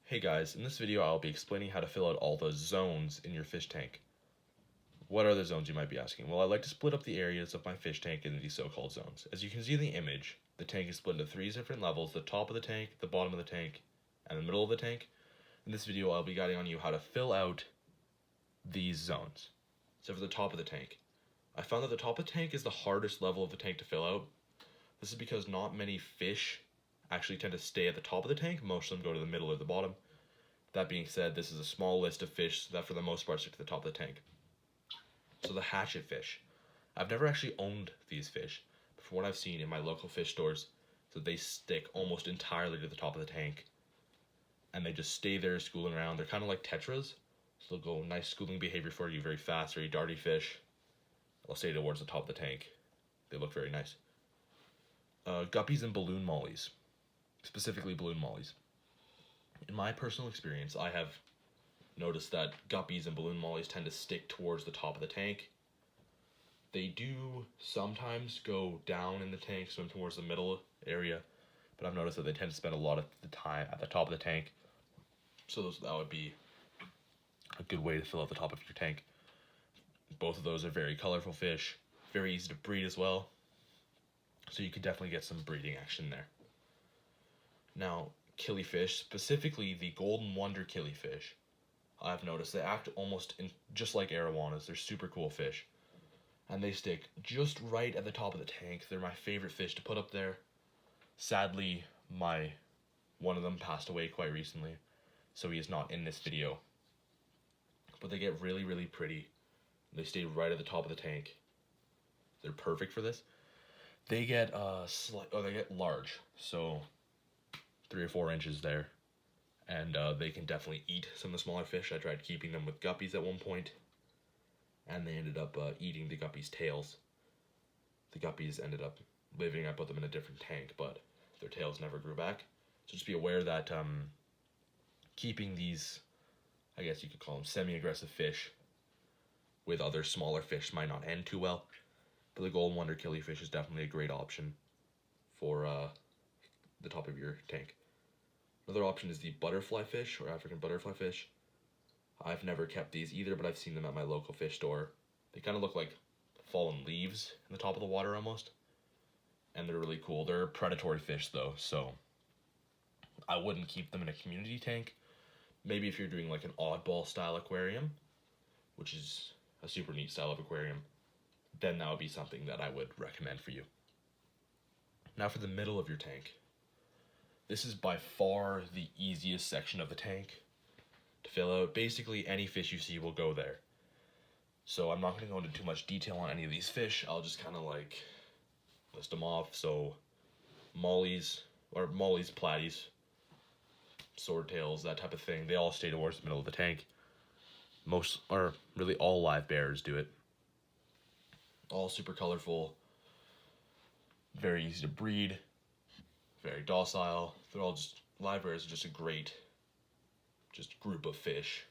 Hey guys, in this video I'll be explaining how to fill out all the zones in your fish tank. What are the zones, you might be asking? Well, I like to split up the areas of my fish tank into these so-called zones. As you can see in the image, the tank is split into 3 different levels: the top of the tank, the bottom of the tank, and the middle of the tank. In this video I'll be guiding on you how to fill out these zones. So for the top of the tank, I found that the top of the tank is the hardest level of the tank to fill out. This is because not many fish actually tend to stay at the top of the tank. Most of them go to the middle or the bottom. That being said, this is a small list of fish that for the most part stick to the top of the tank. So the hatchet fish. I've never actually owned these fish, but from what I've seen in my local fish stores, so they stick almost entirely to the top of the tank. And they just stay there schooling around. They're kind of like tetras. So they'll go nice schooling behavior for you, very fast, very darty fish. They'll stay towards the top of the tank. They look very nice. Guppies and balloon mollies. Specifically balloon mollies. In my personal experience, I have noticed that guppies and balloon mollies tend to stick towards the top of the tank. They do sometimes go down in the tank, swim towards the middle area, but I've noticed that they tend to spend a lot of the time at the top of the tank. So that would be a good way to fill out the top of your tank. Both of those are very colorful fish, very easy to breed as well. So you could definitely get some breeding action there. Now, killifish, specifically the golden wonder killifish, I've noticed they act almost just like arowanas. They're super cool fish, and they stick just right at the top of the tank. They're my favorite fish to put up there. Sadly, one of them passed away quite recently, so he is not in this video. But they get really, really pretty. They stay right at the top of the tank. They're perfect for this. They get they get large, so 3 or 4 inches there, and they can definitely eat some of the smaller fish. I tried keeping them with guppies at one point, and they ended up eating the guppies' tails. The guppies ended up living. I put them in a different tank, but their tails never grew back. So just be aware that keeping these, I guess you could call them semi-aggressive fish, with other smaller fish might not end too well. But the golden wonder killifish is definitely a great option for the top of your tank. Another option is the butterfly fish, or African butterfly fish. I've never kept these either, but I've seen them at my local fish store. They kind of look like fallen leaves in the top of the water almost, and they're really cool. They're predatory fish though, so I wouldn't keep them in a community tank. Maybe if you're doing like an oddball style aquarium, which is a super neat style of aquarium, then that would be something that I would recommend for you. Now for the middle of your tank. This is by far the easiest section of the tank to fill out. Basically, any fish you see will go there. So I'm not going to go into too much detail on any of these fish. I'll just kind of like list them off. So mollies, platies, swordtails, that type of thing, they all stay towards the middle of the tank. Most, or really all live bears do it. All super colorful, very easy to breed, very docile. They're all just, live bears are just a great group of fish.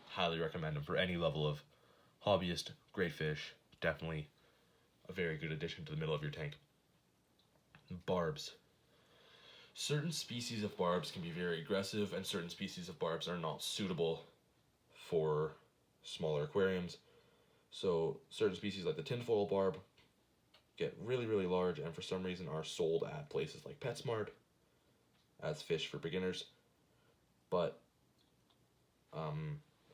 Highly recommend them for any level of hobbyist. Great fish. Definitely a very good addition to the middle of your tank. Barbs. Certain species of barbs can be very aggressive, and certain species of barbs are not suitable for smaller aquariums. So certain species like the tinfoil barb get really, really large, and for some reason are sold at places like PetSmart as fish for beginners. But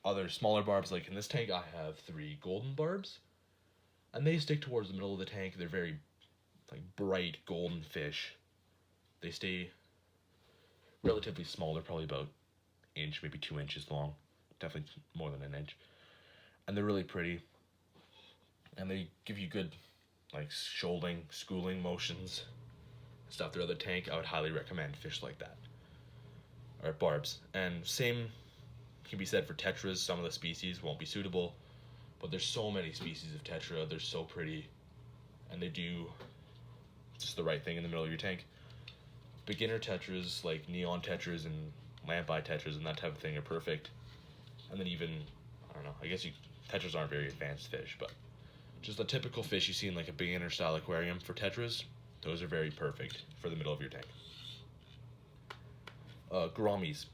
other smaller barbs, like in this tank I have 3 golden barbs, and they stick towards the middle of the tank. They're very like bright golden fish. They stay relatively small. They're probably about an inch, maybe 2 inches long, definitely more than an inch, and they're really pretty, and they give you good like shoaling, schooling motions, stuff throughout the tank. I would highly recommend fish like that. Alright, barbs. And same can be said for tetras. Some of the species won't be suitable, but there's so many species of tetra. They're so pretty, and they do just the right thing in the middle of your tank. Beginner tetras like neon tetras and lamp-eye tetras and that type of thing are perfect. And then even, I don't know, I guess tetras aren't very advanced fish, but just the typical fish you see in like a beginner style aquarium for tetras, those are very perfect for the middle of your tank. Gouramis.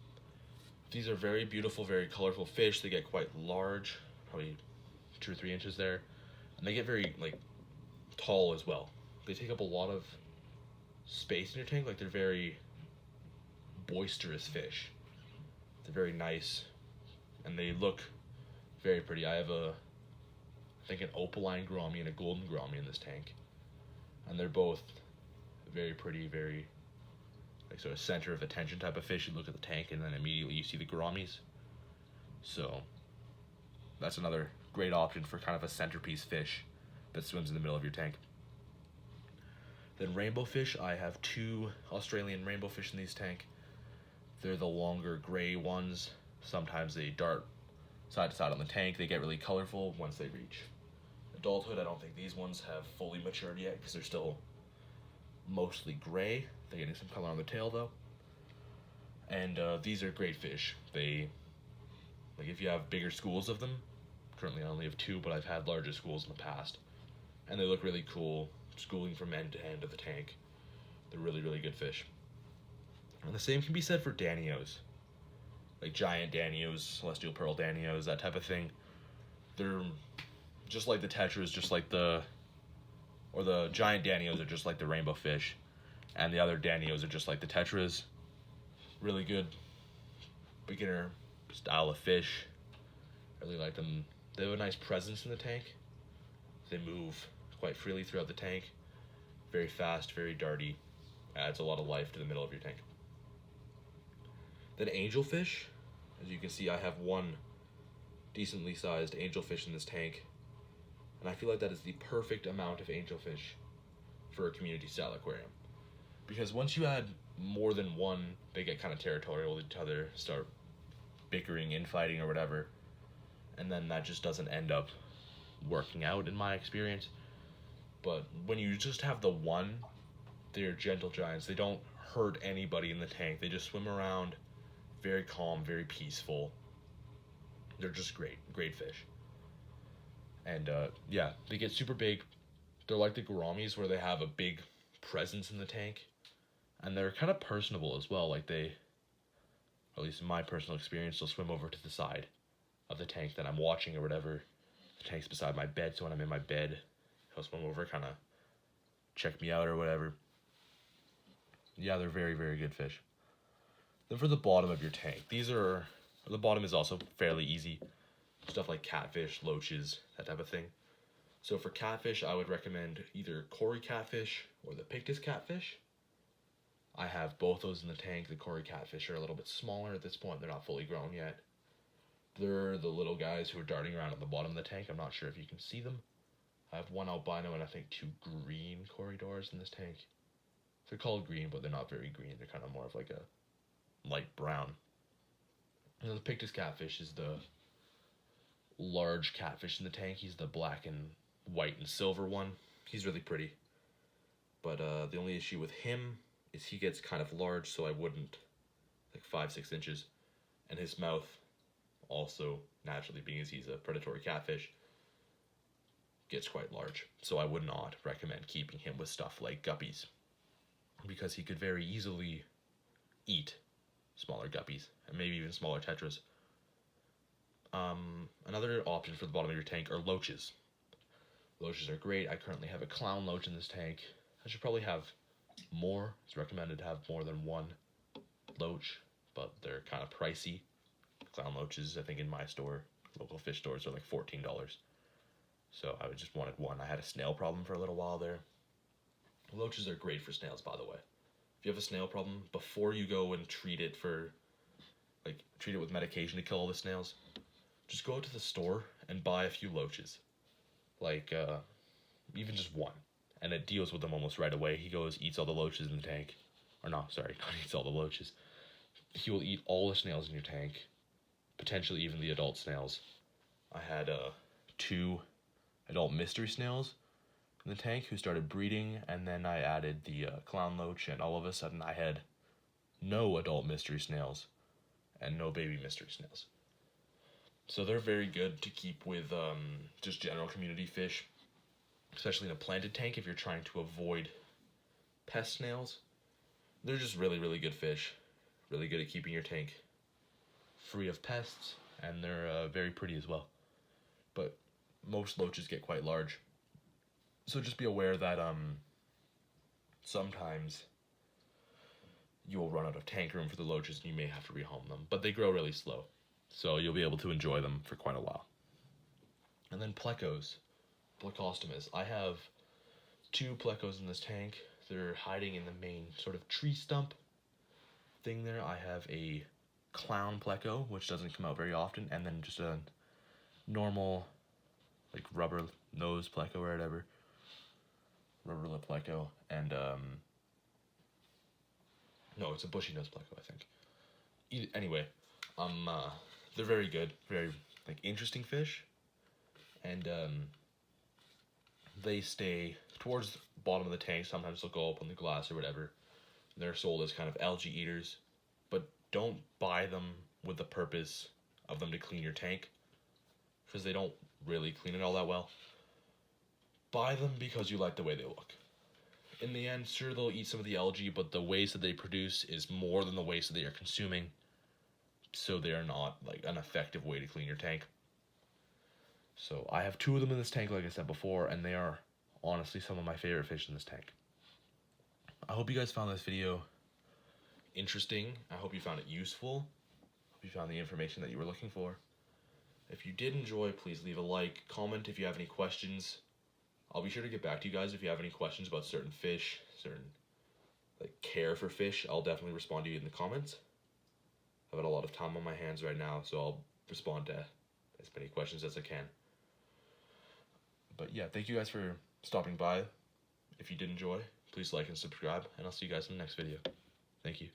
These are very beautiful, very colorful fish. They get quite large, probably 2 or 3 inches there, and they get very like tall as well. They take up a lot of space in your tank. Like they're very boisterous fish. They're very nice, and they look very pretty. I have I think an opaline gourami and a golden gourami in this tank, and they're both very pretty, very like sort of center of attention type of fish. You look at the tank and then immediately you see the gouramis. So that's another great option for kind of a centerpiece fish that swims in the middle of your tank. Then rainbow fish, I have 2 Australian rainbow fish in these tank. They're the longer gray ones. Sometimes they dart side to side on the tank. They get really colorful once they reach adulthood. I don't think these ones have fully matured yet because they're still mostly gray. They're getting some color on the tail though. And these are great fish. They, like if you have bigger schools of them, currently I only have 2, but I've had larger schools in the past. And they look really cool, schooling from end to end of the tank. They're really, really good fish. And the same can be said for Danios. Like giant Danios, celestial pearl Danios, that type of thing. They're just like the tetras, just like the giant Danios are just like the rainbow fish. And the other Danios are just like the tetras. Really good beginner style of fish. I really like them. They have a nice presence in the tank. They move quite freely throughout the tank. Very fast, very darty. Adds a lot of life to the middle of your tank. Then angelfish. As you can see, I have 1 decently sized angelfish in this tank. And I feel like that is the perfect amount of angelfish for a community style aquarium. Because once you add more than 1, they get kind of territorial with each other, start bickering, infighting, or whatever. And then that just doesn't end up working out in my experience. But when you just have the 1, they're gentle giants. They don't hurt anybody in the tank. They just swim around, very calm, very peaceful. They're just great fish. And yeah, they get super big. They're like the gouramis where they have a big presence in the tank. And they're kind of personable as well. Like they, at least in my personal experience, they'll swim over to the side of the tank that I'm watching or whatever. The tank's beside my bed, so when I'm in my bed, he'll swim over, kind of check me out or whatever. Yeah, they're very, very good fish. Then for the bottom of your tank, the bottom is also fairly easy. Stuff like catfish, loaches, that type of thing. So for catfish, I would recommend either Cory catfish or the Pictus catfish. I have both those in the tank. The Cory catfish are a little bit smaller at this point. They're not fully grown yet. They're the little guys who are darting around at the bottom of the tank. I'm not sure if you can see them. I have 1 albino and I think 2 green corridors in this tank. They're called green, but they're not very green. They're kind of more of like a light brown. And the Pictus catfish is the large catfish in the tank. He's the black and white and silver one. He's really pretty. But the only issue with him is he gets kind of large, so I wouldn't, like 5-6 inches. And his mouth also, naturally, being as he's a predatory catfish, gets quite large. So I would not recommend keeping him with stuff like guppies, because he could very easily eat smaller guppies, and maybe even smaller tetras. Another option for the bottom of your tank are loaches. Loaches are great. I currently have a clown loach in this tank. I should probably have more. It's recommended to have more than 1 loach, but they're kind of pricey. Clown loaches, I think in my store, local fish stores, are like $14. So I just wanted 1. I had a snail problem for a little while there. Loaches are great for snails, by the way. If you have a snail problem, before you go and treat it with medication to kill all the snails, just go out to the store and buy a few loaches. Like, even just 1. And it deals with them almost right away. He goes, eats all the loaches in the tank. Or no, sorry, not eats all the loaches. He will eat all the snails in your tank. Potentially even the adult snails. I had 2 adult mystery snails in the tank who started breeding, and then I added the clown loach, and all of a sudden I had no adult mystery snails and no baby mystery snails. So they're very good to keep with just general community fish, especially in a planted tank if you're trying to avoid pest snails. They're just really, really good fish. Really good at keeping your tank free of pests, and they're very pretty as well. But most loaches get quite large, so just be aware that sometimes you will run out of tank room for the loaches and you may have to rehome them, but they grow really slow, so you'll be able to enjoy them for quite a while. And then plecos, Plecostomus. I have 2 plecos in this tank. They're hiding in the main sort of tree stump thing there. I have a clown pleco, which doesn't come out very often, and then just a normal, like, rubber nose pleco or whatever. Rubber lip pleco, and no, it's a bushy nose pleco, I think. Anyway, they're very good, very, like, interesting fish, and they stay towards the bottom of the tank. Sometimes they'll go up on the glass or whatever. They're sold as kind of algae eaters, but don't buy them with the purpose of them to clean your tank, because they don't really clean it all that well. Buy them because you like the way they look. In the end, sure, they'll eat some of the algae, but the waste that they produce is more than the waste that they are consuming, so they are not, like, an effective way to clean your tank. So I have 2 of them in this tank, like I said before, and they are honestly some of my favorite fish in this tank. I hope you guys found this video interesting. I hope you found it useful. I hope you found the information that you were looking for. If you did enjoy, please leave a like, comment if you have any questions. I'll be sure to get back to you guys if you have any questions about certain fish, certain, like, care for fish. I'll definitely respond to you in the comments. I've got a lot of time on my hands right now, so I'll respond to as many questions as I can. But yeah, thank you guys for stopping by. If you did enjoy, please like and subscribe, and I'll see you guys in the next video. Thank you.